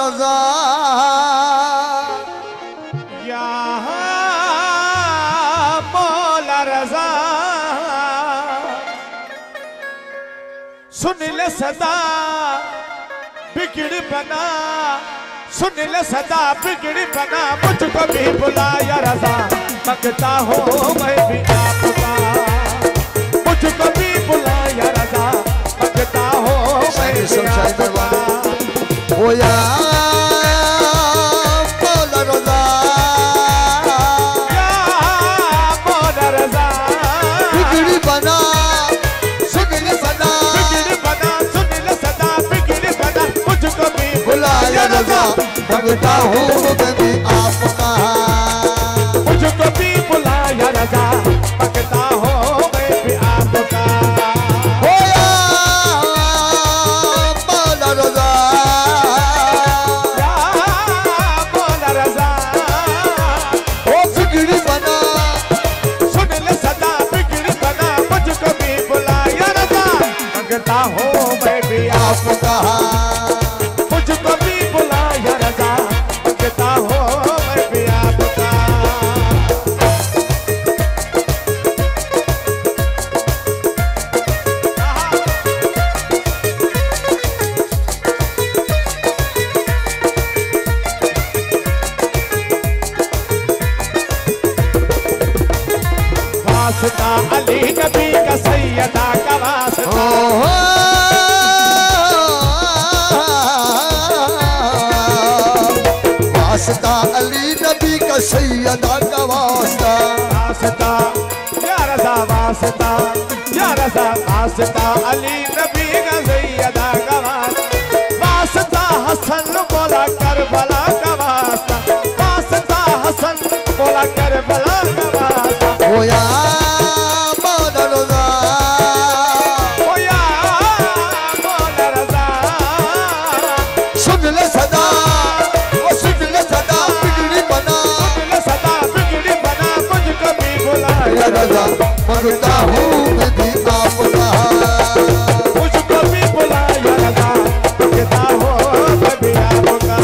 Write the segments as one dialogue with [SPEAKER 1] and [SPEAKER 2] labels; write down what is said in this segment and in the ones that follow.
[SPEAKER 1] रजा
[SPEAKER 2] या मौला रजा सुन ले सदा बिगड़ बना सुन ले सदा बिगड़ बना मुझको भी बुलाया रजा मांगता हूँ मैं भी आपका मुझको भी बुलाया रजा मांगता हूँ मैं भी आपका
[SPEAKER 1] ओ या मौला रजा
[SPEAKER 2] या मौला रजा
[SPEAKER 1] बिगड़ी बना सुन ले सदा
[SPEAKER 2] मुझको भी
[SPEAKER 1] बुलाया रजा मांगता हूँ मैं भी आपका
[SPEAKER 2] मुझको भी बुलाया रजा मांगता हूँ मैं भी आपका
[SPEAKER 1] ओ या मौला रजा
[SPEAKER 2] या मौला रजा
[SPEAKER 1] ओ बिगड़ी बना
[SPEAKER 2] सुन ले सदा बिगड़ बना मुझको भी बुलाया रजा मांगता हूँ मैं भी
[SPEAKER 1] आपका
[SPEAKER 2] मुझको भी बुलाया रजा मांगता हूँ मैं भी आपका वास्ता अली नबी का सैयदा का वास्ता
[SPEAKER 1] वास्ता अली नबी का सैयदा का वास्ता
[SPEAKER 2] वास्ता या रजा वास्ता या रजा वास्ता अली नबी का सैयदा का वास्ता वास्ता हसन बोला करबला का वास्ता वास्ता हसन बोला करबला का वास्ता
[SPEAKER 1] ओ या मौला रजा
[SPEAKER 2] ओ या मौला रजा
[SPEAKER 1] सुन ले सदा ओ सुन ले सदा बिगड़ी बना
[SPEAKER 2] ले सदा बिगड़ी बना मुझको भी बुलाया
[SPEAKER 1] या रजा मांगता हूँ मैं भी आपका
[SPEAKER 2] मुझको भी बुलाया रजा मांगता हूँ मैं भी आपका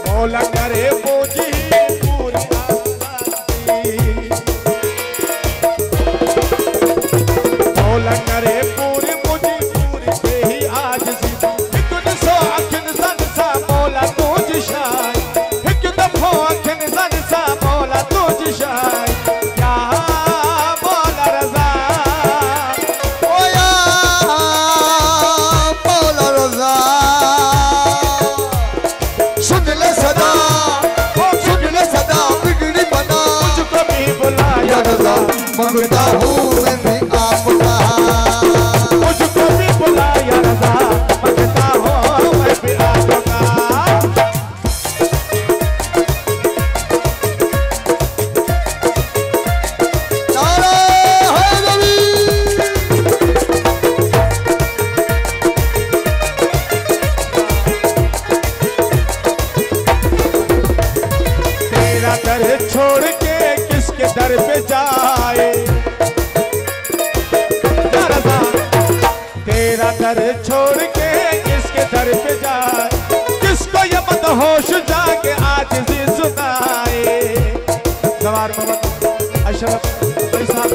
[SPEAKER 2] मौला करे मुझे पूरी मौला करे पूरी मुझे पूरी पे ही आज सी हिकु सो अखिन सन सा मौला तुझ शाय हिकु दफो अखिन सन सा मौला तुझ शाय या मौला रजा
[SPEAKER 1] ओ या मौला रजा सुन ले सदा ओ सुन ले सदा बिगड़ी बना
[SPEAKER 2] मुझको भी बुलाया
[SPEAKER 1] या रजा मांगता हूँ मैं भी आपका
[SPEAKER 2] मुझको भी बुलाया रजा मांगता हूँ मैं भी आपका
[SPEAKER 1] नारा हैदरी
[SPEAKER 2] तेरा दर छोड़ के किसके दर पे जाए या रज़ा, तेरा दर छोड़ के किसके दर पे जाए किसको ये मदहोश जाके आजिज़ी सुनाए सवार मोहम्मद अशरफ भाई साहब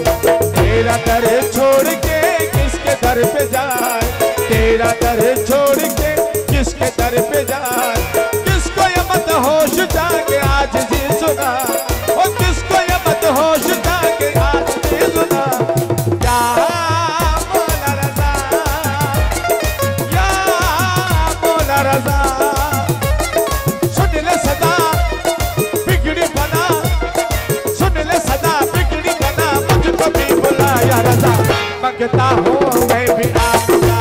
[SPEAKER 2] तेरा दर छोड़ के किसके दर पे जाए तेरा दर छोड़ के किसके दर पे जाए किसको ये मदहोश जाके आजिज़ी सुना ओ किसको ये मदहोश जाके आजिज़ी सुना या मौला रज़ा या मौला रज़ा सुन ले सदा बिगड़ी बना सुन ले सदा बिगड़ी बना मुझको भी बुलाया रज़ा मांगता हूँ मैं भी आपका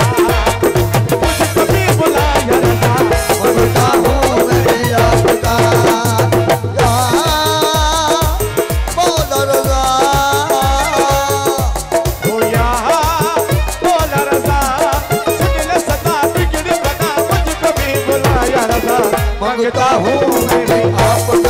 [SPEAKER 2] मुझको भी बुलाया रज़ा
[SPEAKER 1] मांगता हूँ मैं भी आपका या मौला रजा
[SPEAKER 2] ओ या मौला रज़ा
[SPEAKER 1] मांगता हूँ मैं भी आपका